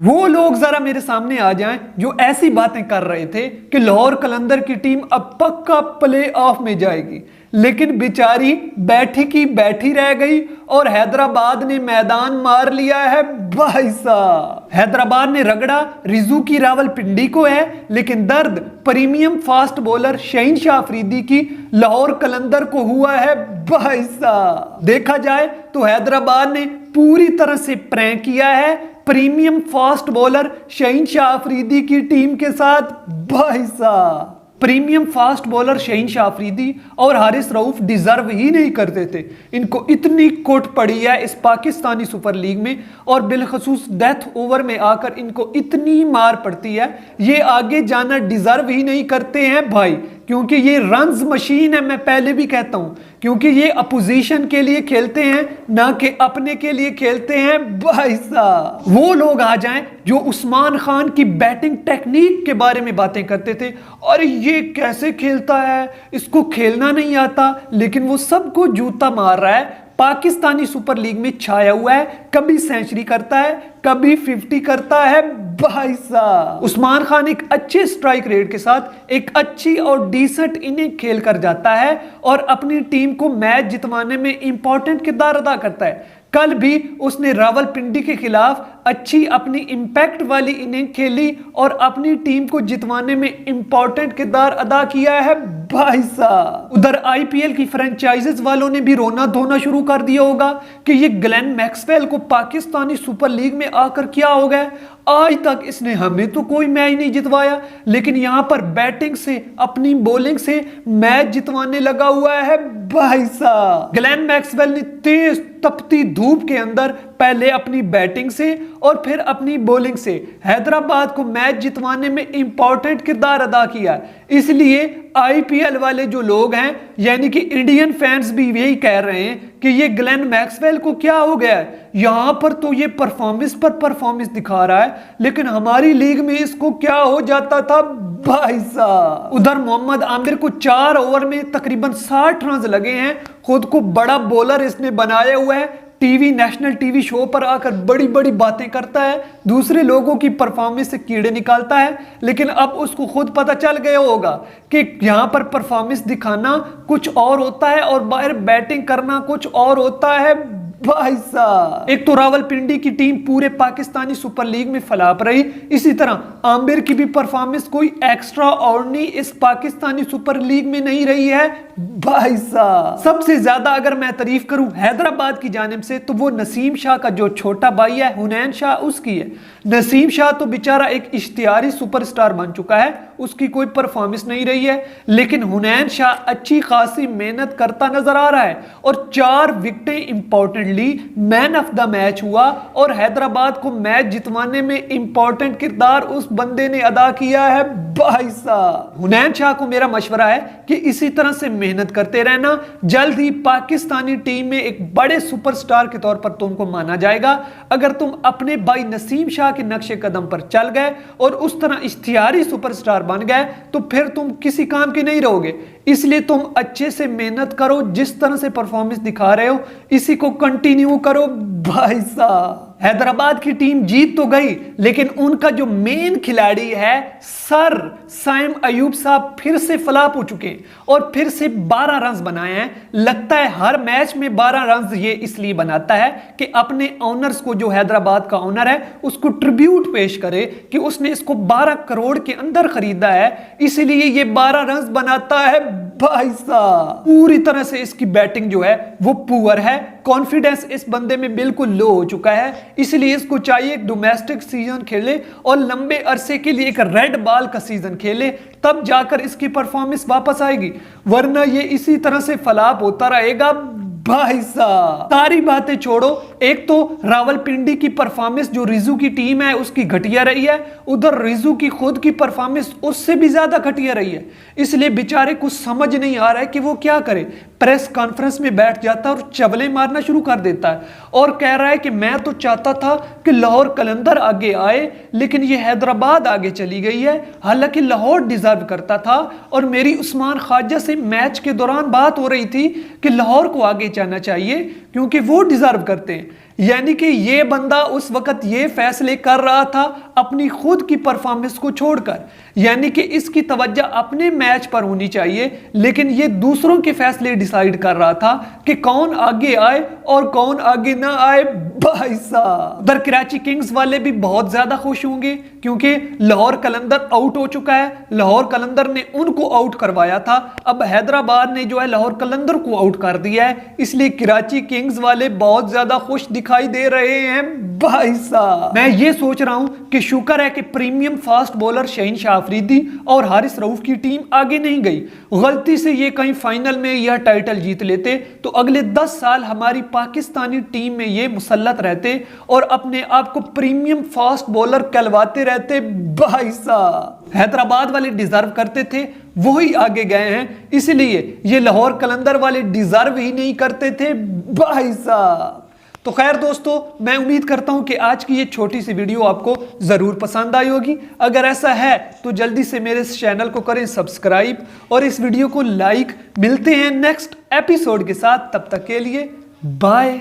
वो लोग जरा मेरे सामने आ जाएं जो ऐसी बातें कर रहे थे कि लाहौर कलंदर की टीम अब पक्का प्ले ऑफ में जाएगी, लेकिन बेचारी बैठी की बैठी रह गई और हैदराबाद ने मैदान मार लिया है। भाई साहब, हैदराबाद ने रगड़ा रिजू की रावलपिंडी को है, लेकिन दर्द प्रीमियम फास्ट बॉलर शहीनशाह अफरीदी की लाहौर कलंदर को हुआ है। भाई साहब, देखा जाए तो हैदराबाद ने पूरी तरह से प्रैंक किया है प्रीमियम फास्ट बॉलर शहीनशाह अफरीदी की टीम के साथ। भाई साहब, प्रीमियम फास्ट बॉलर शहीनशाह अफरीदी और हारिस रऊफ डिजर्व ही नहीं करते थे। इनको इतनी कोट पड़ी है इस पाकिस्तानी सुपर लीग में, और बिलखसूस डेथ ओवर में आकर इनको इतनी मार पड़ती है, ये आगे जाना डिजर्व ही नहीं करते हैं भाई, क्योंकि ये रन्स मशीन है। मैं पहले भी कहता हूं, क्योंकि ये अपोजिशन के लिए खेलते हैं ना कि अपने के लिए खेलते हैं। भाई साहब, वो लोग आ जाएं जो उस्मान खान की बैटिंग टेक्निक के बारे में बातें करते थे, और ये कैसे खेलता है, इसको खेलना नहीं आता, लेकिन वो सबको जूता मार रहा है। पाकिस्तानी सुपर लीग में छाया हुआ है, कभी सेंचुरी करता है, कभी 50 करता है। भाई साहब, उस्मान खान एक अच्छे स्ट्राइक रेट के साथ एक अच्छी और डिसेंट इनिंग खेल कर जाता है और अपनी टीम को मैच जितवाने में इंपॉर्टेंट किरदार अदा करता है। कल भी उसने रावलपिंडी के खिलाफ अच्छी अपनी इंपैक्ट वाली इनिंग खेली और अपनी टीम को जितवाने में इंपॉर्टेंट किरदार अदा किया है। भाई साहब, उधर आईपीएल की फ्रेंचाइजेस वालों ने भी रोना धोना शुरू कर दिया होगा कि ये ग्लेन मैक्सवेल को पाकिस्तानी सुपर लीग में आकर क्या हो गया। आज तक इसने हमें तो कोई मैच नहीं जितवाया, लेकिन यहां पर बैटिंग से, अपनी बॉलिंग से मैच जितवाने लगा हुआ है। भाई साहब, ग्लेन मैक्सवेल ने तेज तपती धूप के अंदर पहले अपनी बैटिंग से और फिर अपनी बॉलिंग से हैदराबाद को मैच जितवाने में इंपॉर्टेंट किरदार अदा किया। इसलिए आईपीएल वाले जो लोग हैं, यानी कि इंडियन फैंस भी यही कह रहे हैं कि ये ग्लेन मैक्सवेल को क्या हो गया है, यहां पर तो ये परफॉर्मेंस पर परफॉर्मेंस दिखा रहा है, लेकिन हमारी लीग में इसको क्या हो जाता था। भाई साहब, उधर मोहम्मद आमिर को 4 ओवर में तकरीबन 60 रन लगे हैं। खुद को बड़ा बॉलर इसने बनाया हुआ है, नेशनल टीवी शो पर आकर बड़ी बड़ी बातें करता है, दूसरे लोगों की परफॉर्मेंस से कीड़े निकालता है, लेकिन अब उसको खुद पता चल गया होगा कि यहां पर परफॉर्मेंस दिखाना कुछ और होता है और बाहर बैटिंग करना कुछ और होता है। भाई साहब, एक तो रावलपिंडी की टीम पूरे पाकिस्तानी सुपर लीग में फलाप रही, इसी तरह आमिर की भी परफॉर्मेंस कोई एक्स्ट्रा ऑर्डिनरी इस पाकिस्तानी सुपर लीग में नहीं रही है। भाई साहब, सबसे ज्यादा अगर मैं तारीफ करूं हैदराबाद की जानिब से, तो वो नसीम शाह का जो छोटा भाई है हुनैन शाह, उसकी है। नसीम शाह तो बेचारा एक इश्तिहारी सुपरस्टार बन चुका है, उसकी कोई परफॉर्मेंस नहीं रही है, लेकिन हुनैन शाह अच्छी खासी मेहनत करता नजर आ रहा है और 4 विकेटें importantly man of the match हुआ और हैदराबाद को मैच जितवाने में इंपॉर्टेंट किरदार उस बंदे ने अदा किया है। भाई साहब, हुनैन शाह को मेरा मशवरा है कि इसी तरह से मेहनत करते रहना, जल्द ही पाकिस्तानी टीम में एक बड़े सुपरस्टार के तौर पर तुमको माना जाएगा। अगर तुम अपने भाई नसीम शाह के नक्शे कदम पर चल गए और उस तरह इश्तिहारी सुपरस्टार बन गए, तो फिर तुम किसी काम के नहीं रहोगे। इसलिए तुम अच्छे से मेहनत करो, जिस तरह से परफॉर्मेंस दिखा रहे हो इसी को कंटिन्यू करो। भाई साहब, हैदराबाद की टीम जीत तो गई, लेकिन उनका जो मेन खिलाड़ी है सर साइम अयूब साहब फिर से फ्लॉप हो चुके हैं और फिर से 12 रन बनाए हैं। लगता है हर मैच में 12 रन ये इसलिए बनाता है कि अपने ओनर्स को, जो हैदराबाद का ओनर है, उसको ट्रिब्यूट पेश करे कि उसने इसको 12 करोड़ के अंदर खरीदा है, इसलिए ये 12 रन बनाता है। भाई साहब, पूरी तरह से इसकी बैटिंग जो है वो पुअर है, कॉन्फिडेंस इस बंदे में बिल्कुल लो हो चुका है, इसलिए इसको चाहिए एक डोमेस्टिक सीजन खेले और लंबे अरसे के लिए एक रेड बॉल का सीजन खेले, तब जाकर इसकी परफॉर्मेंस वापस आएगी, वरना ये इसी तरह से फ्लॉप होता रहेगा। भाई साहब, सारी बातें छोड़ो, एक तो रावलपिंडी की परफॉर्मेंस जो रिजू की टीम है उसकी घटिया रही है, उधर रिजू की खुद की परफॉर्मेंस उससे भी ज्यादा घटिया रही है, इसलिए बेचारे को समझ नहीं आ रहा है कि वो क्या करे। प्रेस कॉन्फ्रेंस में बैठ जाता है और चवले मारना शुरू कर देता है और कह रहा है कि मैं तो चाहता था कि लाहौर कलंदर आगे आए, लेकिन ये हैदराबाद आगे चली गई है, हालांकि लाहौर डिजर्व करता था। और मेरी उस्मान ख्वाजा से मैच के दौरान बात हो रही थी कि लाहौर को आगे जाना चाहिए क्योंकि वो डिजर्व करते हैं, यानी कि ये बंदा उस वक्त ये फैसले कर रहा था अपनी खुद की परफॉर्मेंस को छोड़कर, यानी कि इसकी तवज्जो अपने मैच पर होनी चाहिए, लेकिन ये दूसरों के फैसले डिसाइड कर रहा था कि कौन आगे आए और कौन आगे ना आए। भाई साहब, उधर कराची किंग्स वाले भी बहुत ज्यादा खुश होंगे क्योंकि लाहौर कलंदर आउट हो चुका है। लाहौर कलंदर ने उनको आउट करवाया था, अब हैदराबाद ने जो है लाहौर कलंदर को आउट कर दिया है, इसलिए कराची किंग्स वाले बहुत ज्यादा खुश दिखाई दे रहे हैं। भाई साहब, मैं ये सोच रहा हूं कि शुक्र है कि premium fast bowler Shaheen Shah Afridi और हारिस रऊफ की टीम आगे नहीं गई। गलती से ये कहीं फाइनल में यह टाइटल जीत लेते तो अगले 10 साल हमारी पाकिस्तानी टीम में ये मुसल्लत रहते और अपने आप को प्रीमियम फास्ट बॉलर कहलवाते रहते। भाई साहब, हैदराबाद वाले डिजर्व करते थे, वही आगे गए हैं, इसलिए ये लाहौर कलंदर वाले डिजर्व ही नहीं करते थे। भाई साहब, तो खैर दोस्तों, मैं उम्मीद करता हूं कि आज की ये छोटी सी वीडियो आपको जरूर पसंद आई होगी। अगर ऐसा है तो जल्दी से मेरे इस चैनल को करें सब्सक्राइब और इस वीडियो को लाइक। मिलते हैं नेक्स्ट एपिसोड के साथ, तब तक के लिए बाय।